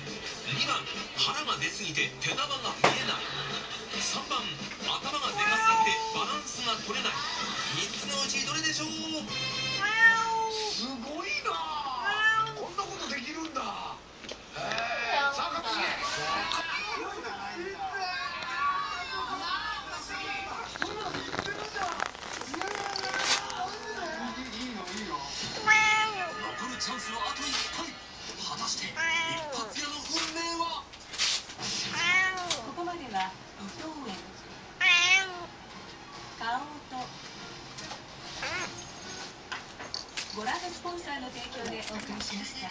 2番腹が出すぎて手玉が見えない。3番頭がでかすぎてバランスが取れない。3つのうちどれでしょう。すごいなあ、こんなことできるんだ。へえ、さあ、一茂。残るチャンスはあと1回。果たして一発屋の運命は。ここまでは伊藤園花王とご覧のスポンサーの提供でお送りしました。